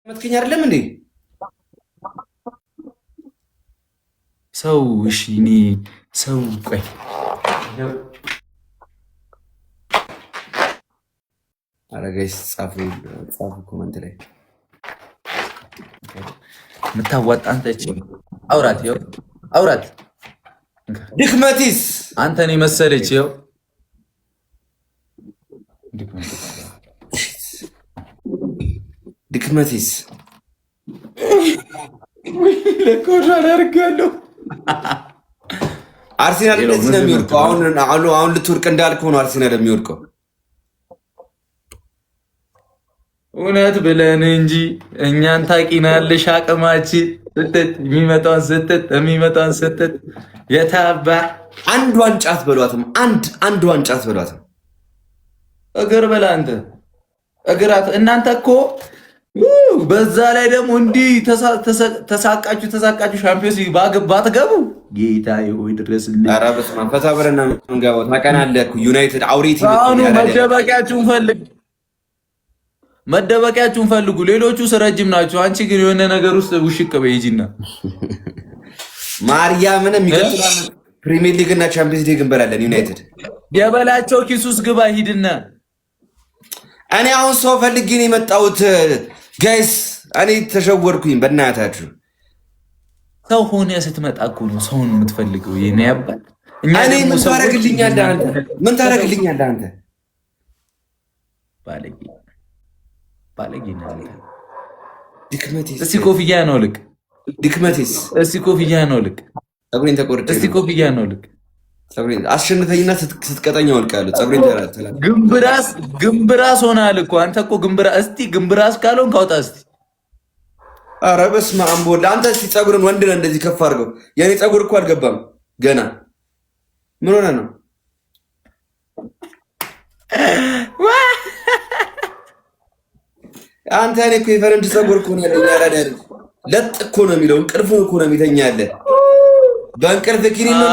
መትከኝ አይደለም እንዴ ሰው? እሺ እኔ ሰው ቆይ አረጋይስ ጻፉ ኮመንት ላይ የምታዋጣ አንተ እቺ አውራት ይኸው አውራት ድክመቲስ አንተን የመሰለች ይኸው ድክመቲስ ለኮሻን አድርጋለሁ። አርሴናል እንደዚህ ነው የሚወድቀው። አሁን ልትወድቅ እንዳልከው ነው አርሴናል የሚወድቀው። እውነት ብለን እንጂ እኛን ታቂናለሽ። አቅማችን ስትት የሚመጣውን ስትት የታባ አንድ ዋንጫት በሏትም አንድ ዋንጫት በሏትም እግር በላ አንተ እግራት እናንተ እኮ በዛ ላይ ደግሞ እንዲህ ተሳቃችሁ ሻምፒዮንስ ባትገቡ ጌታ ሆይ ድረስልኝ። ኧረ በስመ አብ ፈታ ብለና የምንገባው ታውቀናለህ እኮ ዩናይትድ አውሬት አሁኑ መደበቂያችሁን ፈልጉ። ሌሎቹ ረጅም ናቸው። አንቺ ግን የሆነ ነገር ውስጥ ውሽቅ በይ ሂጂና ማርያምን የሚቀጥለው ፕሪሚየር ሊግ እና ቻምፒየንስ ሊግ እንበላለን። ዩናይትድ የበላቸው ኪሱስ ግባ ሂድና። እኔ አሁን ሰው ፈልጌ ነው የመጣሁት ጋይስ። እኔ ተሸወርኩኝ በእናታችሁ። ሰው ሆነ ስትመጣ እኮ ነው ሰውን የምትፈልገው። የኔ ያባል እኔ ምን ታረግልኛለህ አንተ? ምን ታረግልኛለህ አንተ? ባለጌ ነው። ድክመቴስ እስቲ ኮፍያ ነው ልክ። ድክመቴስ እስቲ ኮፍያ ነው ልክ። ፀጉሬን ተቆርጬ እስቲ ኮፍያ ነው ልክ። ፀጉሬን አሸንፈኝና ስትቀጠኝ አወልቃለሁ። ፀጉሬን ተራተላ ግንብራስ ሆናል እኮ አንተ እኮ ግንብራስ። እስቲ ግንብራስ ካልሆንክ አውጣ እስቲ። ኧረ በስመ አብ ወልድ። አንተ እስቲ ፀጉርን ወንድ ነህ እንደዚህ ከፍ አድርገው። የኔ ፀጉር እኮ አልገባም ገና። ምን ሆነ ነው አንተ? እኔ እኮ የፈረንጅ ፀጉር እኮ ነው ያለኝ። ያራዳ ለጥ እኮ ነው የሚለው። እንቅልፍ እኮ ነው የሚተኛ ያለ በእንቅልፍ ኪኒን ነው።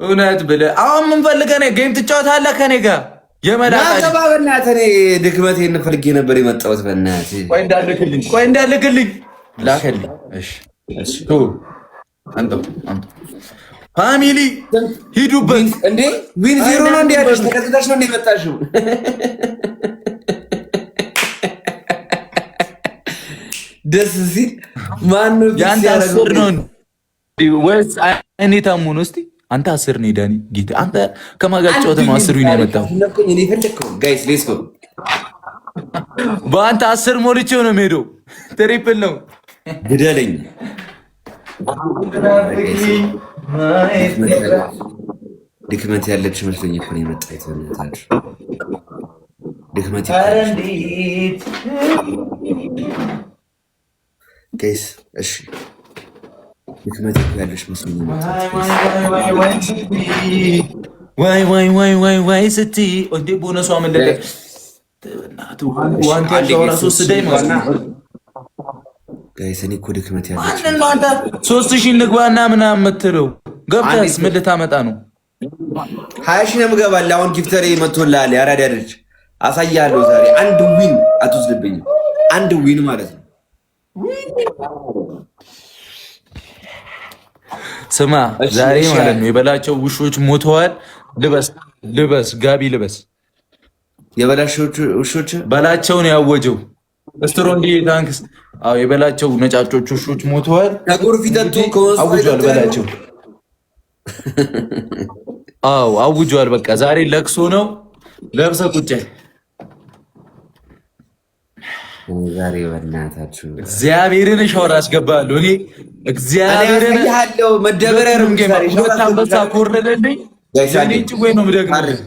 እውነት ብለህ አሁን ምን ፈልገህ ነው? ጌም ትጫወታለህ ከኔ ጋር? የመላጣ በእናትህ እኔ ድክመቴን ፈልጌ ነበር የመጣሁት። በእናትህ ቆይ እንዳልክልኝ ላከልኝ። እሺ አንተ ፋሚሊ ሂዱበት እንዴ! ዊን ዜሮ ነው እንዴ? ያለሽ ተከታታሽ ነው እንዴ መጣሽው? ደስ ሲል ማን ነው ያንተ አስር ነው ወይስ እኔ ታሙ ነው? እስቲ አንተ አስር ነው ዳኒ ጌታ። አንተ ከማጋጨው ነው አስሩ ነው የመጣው። እኔ ፈለከው ጋይስ ሌትስ ጎ። በአንተ አስር ሞልቼው ነው የምሄደው። ትሪፕል ነው ግደለኝ። ድክመት ያለች መስሎኝ እኮ ነው የመጣሁት። ድክመት ጋይስ እሺ፣ ድክመት ያለች መስሎኝ ዋይ ስቲ እንዴ ቦነሷ መለለ ዋንታ ሻወራ 3 ዳይ ማለት ነው ጋይስ። እኔ እኮ ድክመት ያለች 3000 ንግባና ምናምን የምትለው ገብተስ ምን ልታመጣ ነው? 20 ሺህ ነው የምገባልህ። አሁን ጊፍተሬ መጥቶልሃል። ያራዳ ልጅ አሳያለሁ ዛሬ። አንድ ዊን አትወስድብኝም። አንድ ዊን ማለት ነው። ስማ ዛሬ ማለት ነው የበላቸው ውሾች ሞተዋል። ልበስ ጋቢ ልበስ። የበላቸው ውሾች በላቸው ነው ያወጀው ስትሮንዲ ታንክስ። አዎ የበላቸው ነጫጮች ውሾች ሞተዋል። ከጎርፍ ይጠጡ አውጇል በላቸው። አዎ አውጇል። በቃ ዛሬ ለቅሶ ነው። ለብሰ ቁጭ ዛሬ በእናታችሁ እግዚአብሔርን ሻወር አስገባለሁ እኔ። እግዚአብሔርን ያለው መደበሪያ ነው። ሁለት አንበሳ ኮረደልኝ። ያኔ ወይ ነው ምደግመው።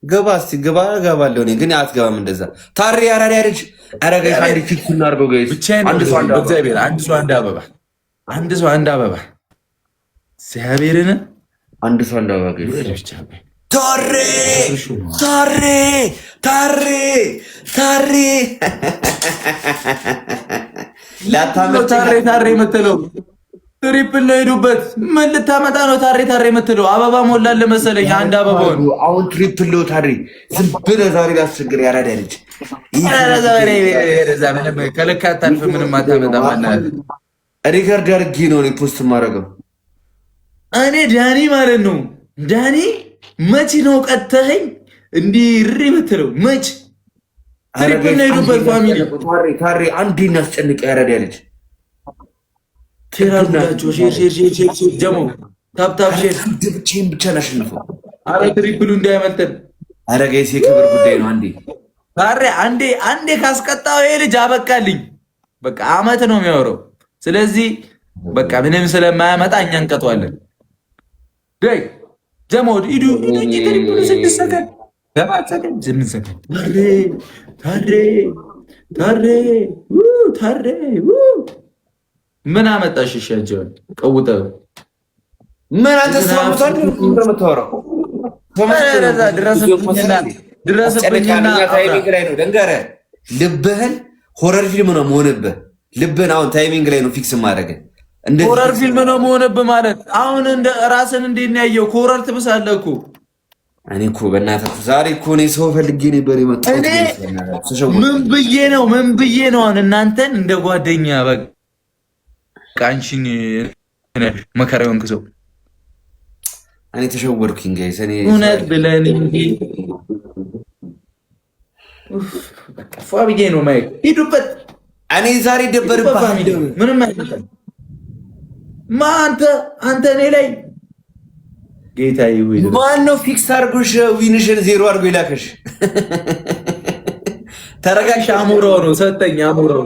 ገባ እስቲ ገባ ገባለሁ እኔ ግን አትገባም። እንደዛ ታሪ ያራዳ ልጅ አረጋይ አንድ ፊክስ እናርገው ጋይስ። አንድ ሰው እግዚአብሔር አንድ ሰው አንድ አበባ እግዚአብሔርን አንድ ሰው አንድ አበባ ጋይስ። ታሬ ታሬ የምትለው ትሪፕል ነው ሄዱበት። ምን ልታመጣ ነው ታሬ ታሬ የምትለው? አበባ ሞላል መሰለኝ። አንድ አበባውን አሁን ትሪፕል ነው ታሬ። ዝም ብለህ ዛሬ ላስቸግር ያራዳ ልጅ ከልክ አታልፍ። ምንም አታመጣም። ሪከርድ አድርጌ ነው ፖስት የማደርገው እኔ ዳኒ ማለት ነው። ዳኒ መች ነው ቀጥተኸኝ እንዲህ እሪ የምትለው መች? ትሪፕል ነው ሄዱበት ፋሚሊ ታሬ አንዴ እናስጨንቅ ያራዳ ልጅ ቴራላችሁ ሼር ጀሞ ታፕታፕ ሼር ብቻዬን ብቻ ላሸንፈው። አረ ትሪፕሉ እንዳይመልጠን። አረ ጋይስ የክብር ጉዳይ ነው። አንዴ ታሬ አንዴ ካስቀጣው ይሄ ልጅ አበቃልኝ። በቃ አመት ነው የሚያወራው። ስለዚህ በቃ ምንም ስለማያመጣ እኛ እንቀጠዋለን። ደይ ጀሞ ሂዱ ትሪፕሉ 6 ሰከንድ 7 ሰከንድ 8 ሰከንድ ታሬ ምን አመጣሽ? ሻጀውን ቀውጠው ምን አንተ ሰውታን እንደምታወራው ድረስብኝና ታይሚንግ ላይ ነው። ደንገረ ልብህን ሆረር ፊልም ነው መሆንብህ። ልብህን አሁን ታይሚንግ ላይ ነው ፊክስ ማድረግ። እንደ ሆረር ፊልም ነው መሆንብህ ማለት አሁን እንደ ራስን እንዴት ነው ያየው? ሆረር ትብሳለህ እኮ። እኔ እኮ በእናትህ ዛሬ እኮ ነው ሰው ፈልጌ ነበር የመጣሁት። ምን ብዬ ነው አሁን እናንተን እንደ ጓደኛ በቃ ቃንቺን መከራውን ከሰው እኔ ተሸወርኩኝ ጋይስ። እኔ እውነት ብለን ፏ ብዬ ነው ማይክ ሂዱበት። እኔ ዛሬ ደበርብህ ምንም አይደለም። አንተ እኔ ላይ ጌታ ይሁን። ማን ነው ፊክስ አድርጎሽ ዊንሽን 0 አድርጎ ይላከሽ? ተረጋግሽ። አሙራው ነው ሰጠኝ። አሙራው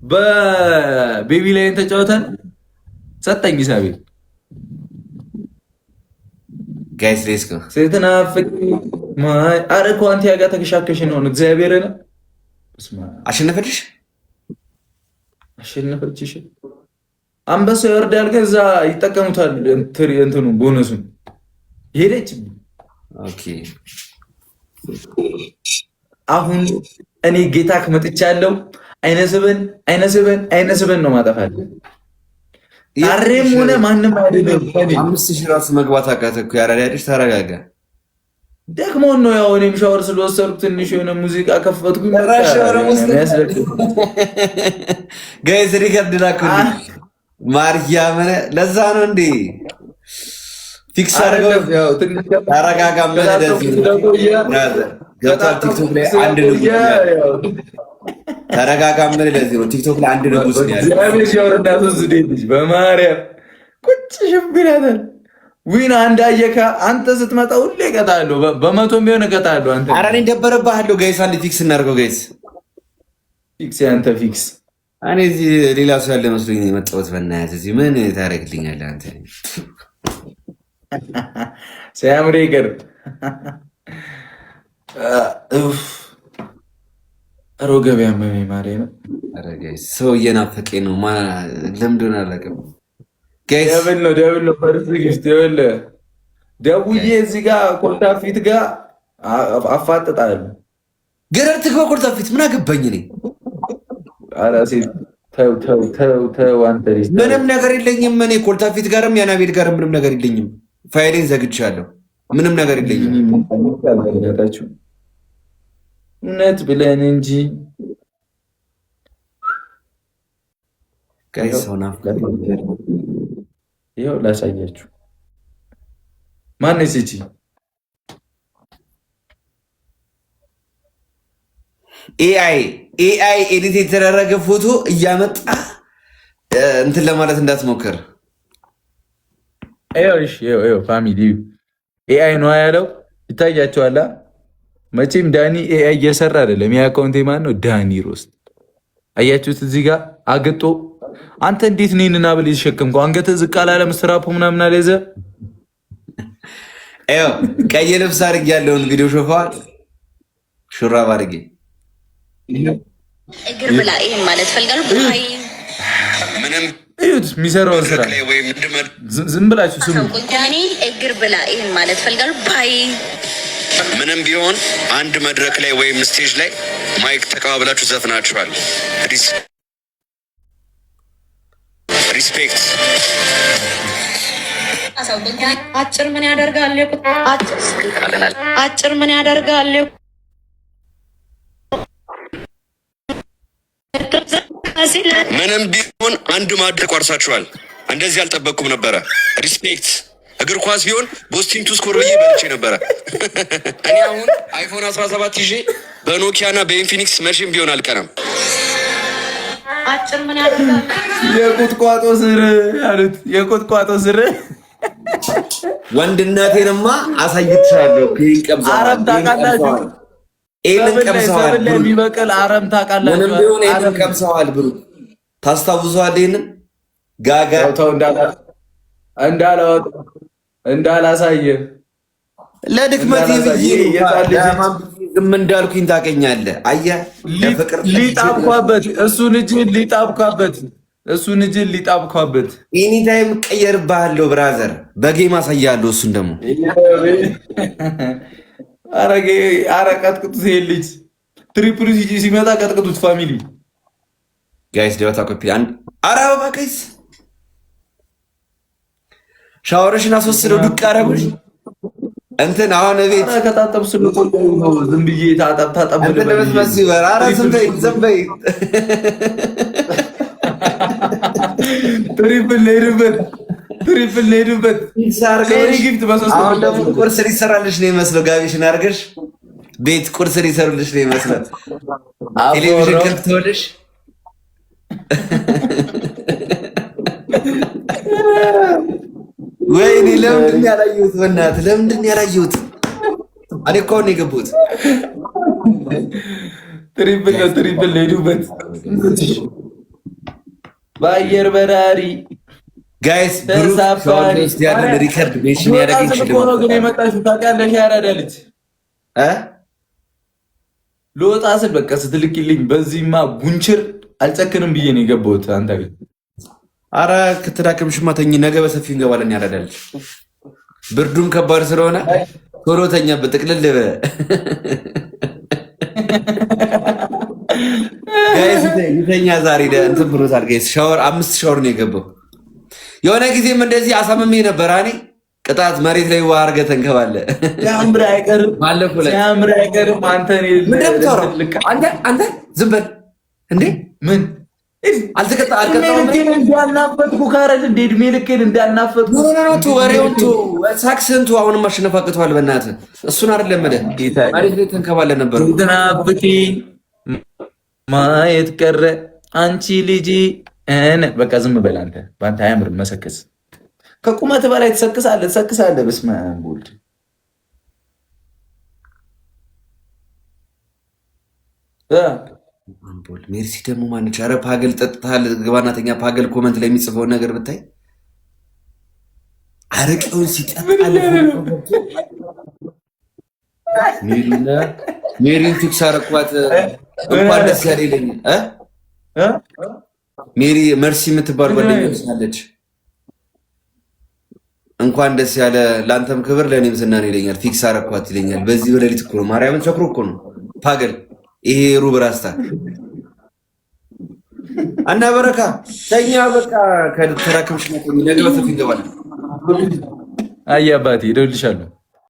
በቤቢ ላይ ተጫወተን ሰጠኝ ሂሳቤ። ጋይስ ሌስኮ ሴትናፍቅ ማይ አረ ኳንቲያ ጋር ተከሻከሽ ነው እግዚአብሔርን አሸነፈልሽ። አንበሳ ይወርዳል። ከዛ ይጠቀሙታል እንትኑ ቦነሱን ሄደች። ኦኬ አሁን እኔ ጌታ ከመጥቻለሁ። አይነስበን ነው ማጠፋለን። አሬም ሆነ ማንም አይደለም። 5000 ራሱ መግባት አቃተኩ። ያራዳሽ ተረጋጋ። ደክሞን ነው ያው እኔም ሻወር ስለወሰድኩ ትንሽ የሆነ ሙዚቃ ከፈትኩኝ። ጋይስ ሪከርድ ላኩልኝ ማርያም። ለዛ ነው እንዴ ፊክስ አድርገው። ተረጋጋ። ቲክቶክ ላይ አንድ ተረጋጋ። ምን ለዚህ ነው ቲክቶክ ላይ አንድ ንጉስ ነው ያለው። በማርያም ቁጭ ሽብራታል። ዊና አንዳየካ አንተ ስትመጣ ሁሌ እቀጣለሁ። በመቶም ቢሆን እቀጣለሁ። አንተ ኧረ እኔ ደበረብሃለሁ። ጋይስ አንድ ፊክስ እናድርገው። ጋይስ ፊክስ ያንተ ፊክስ። እኔ እዚህ ሌላ ሰው ያለ መስሎኝ ነው የመጣሁት። በእናትህ እዚህ ምን ታደርግልኛለህ አንተ? ሲያምር ይቀር ሮ ገበያ መማሪ ነው። ኧረ ጋይስ ሰው እየናፈቀኝ ነው። ለምንድን አላውቅም። ጋይስ ደብል ነው ፈርስ ግስት ይወለ ደውዬ እዚህ ጋር ኮልታፊት ጋር አፋጥጣለሁ። ገረርት ኮልታፊት ምን አገባኝ እኔ። ኧረ ሴት ተው አንተ ልጅ ምንም ነገር የለኝም እኔ ኮልታፊት ጋርም ያናቤል ጋርም ምንም ነገር የለኝም። ፋይሌን ዘግቻለሁ። ምንም ነገር የለኝም። እውነት ብለን እንጂ ጋይስ ሆና ይኸው ላሳያችሁ። ማነች እቺ? ኤአይ ኤዲት የተደረገ ፎቶ እያመጣ እንትን ለማለት እንዳትሞክር። ይኸው ፋሚሊ ኤአይ ነው ያለው። ይታያቸዋል። መቼም ዳኒ ኤአይ እየሰራ አይደለም። የአካውንቴ ማን ነው? ዳኒ ሮስት። አያችሁት? እዚህ ጋር አገጦ አንተ እንዴት ነኝና ብል ይሸከምከው አንገተ ዝቅ አላለም። ስትራፖ ምናምን አለዘ ቀይ ልብስ አድርጌ ያለውን ቪዲዮ ሾፋል። ሹራብ አድርጌ እግር ብላ ይሄን ማለት ፈልጋለሁ። ምንም እዩት የሚሰራውን ስራ ዝም ብላችሁ ስሙ። እኔ እግር ብላ ይሄን ማለት ፈልጋለሁ። ባይ ምንም ቢሆን አንድ መድረክ ላይ ወይም ስቴጅ ላይ ማይክ ተቀባብላችሁ ዘፍናችኋል። ሪስፔክት። አጭር ምን ያደርጋል? አጭር ምን ያደርጋል? ምንም ቢሆን አንድ ማዕድ ተቋርሳችኋል። እንደዚህ አልጠበቅኩም ነበረ። ሪስፔክት። እግር ኳስ ቢሆን ቦስቲን ቱ ስኮር ብዬ በልቼ ነበረ። እኔ አሁን አይፎን 17 ይዤ በኖኪያ እና በኢንፊኒክስ መቼም ቢሆን አልቀረም። አጭር ምን ያደርጋል? የቁጥቋጦ ስር አሉት። የቁጥቋጦ ስር ወንድነቴንማ አሳይቻለሁ። አረም ታውቃላችሁ? ይሄንን ቀምሰዋል። የሚበቅል አረም ታውቃላችሁ? ምንም ቢሆን ይሄንን ቀምሰዋል። ብሩ ታስታውሰዋል? ይሄንን ጋጋ እንዳላሳየ ለድክመት ዝም እንዳልኩኝ ታውቀኛለህ። አየህ ሊጣብኳበት እሱን እጅን ሊጣብኳበት ኤኒታይም ቀየርብሃለሁ ብራዘር። በጌም አሳያለሁ። እሱን ደግሞ አረ ቀጥቅጡት። ይሄ ልጅ ትሪፕል ሲመጣ ቀጥቅጡት። ፋሚሊ ጋይስ ደወታ ኮፒ አንድ አረ ባከይስ ሻወርሽን አስወስደው ዱቅ አረጉሽ። እንትን አሁን ቤት ከታጠብ ስለቆዩ ነው። ዝም ብዬ ታጠብ እንትን ለመስመስ ይበር። አረ ዝም በይ ትሪፕል ሄዱበት ጊፍት በሶስት አሁን ደግሞ ቁርስ ሊሰራልሽ ነው ይመስለው። ጋቢሽን አድርገሽ ቤት ቁርስ ሊሰሩልሽ ነው ይመስለው። ቴሌቪዥን ከፍተውልሽ ወይኔ ለምንድን ነው ያላየሁት? በእናትህ ለምንድን ነው ያላየሁት? እኔ እኮ ነው የገቡት። ትሪፕል ሄዱበት በአየር በራሪ ጋይስ ብሩክ ያለን ሪከርድ ሜንሽን ያደረገኝ ሽልማት ነው። ግን የመጣሽው ታውቂያለሽ፣ ያራዳ ልጅ ልወጣ ስል በቃ ስትልክልኝ በዚህማ ጉንችር አልጨክንም ብዬ ነው የገባሁት አንተ ቤት። አረ ከተዳከምሽማ ተኝ፣ ነገ በሰፊ እንገባለን። ያራዳ ልጅ ብርዱም ከባድ ስለሆነ ቶሎ ተኛበት፣ ጥቅልል ጋይስ ይተኛ ዛሬ እንትን ብሎታል ጋይስ። ሻወር 5 ሻወር ነው የገባው። የሆነ ጊዜም እንደዚህ አሳምሜ ነበር። እኔ ቅጣት መሬት ላይ ውሃ አድርገህ ተንከባለህ። ሲያምር አይቀርም አንተ ዝም በል እንዴ! ምን አልቀጣሁም እንዳናፈጥኩ ካረል እንደ ዕድሜ ልኬን እንዳናፈጥኩ ወሬውን ሳክስህን አሁንም አሸነፋቅተዋል። በእናትህ እሱን አይደለም መሬት ላይ ተንከባለህ ነበር። ትናፍቂ ማየት ቀረ አንቺ ልጅ በቃ ዝም በል አንተ። በአንተ አያምርም መሰከስ። ከቁመት በላይ ትሰክሳለህ። በስመ አብ ወልድ። ሜርሲ ደግሞ ማነች? ኧረ ፓገል ጠጥተሃል ግባናተኛ። ፓገል ኮመንት ላይ የሚጽፈውን ነገር ብታይ አረቄውን ሲጠጣል። ሜሪን ፊክስ አረኳት። እንኳን ደስ ያለ ይለኛል። ሜሪ መርሲ የምትባል ጓደኛች አለች። እንኳን ደስ ያለ ለአንተም ክብር ለእኔም ዝና ነው ይለኛል። ፊክስ አረኳት ይለኛል። በዚህ በሌሊት እኮ ነው ማርያምን ቸክሮ እኮ ነው ፓገል። ይሄ ሩብ ራስታ እና በረካ ተኛ። በቃ ከተራከምሽ ነገ በሰፊ ይገባል። አይ አባቴ እደውልልሻለሁ።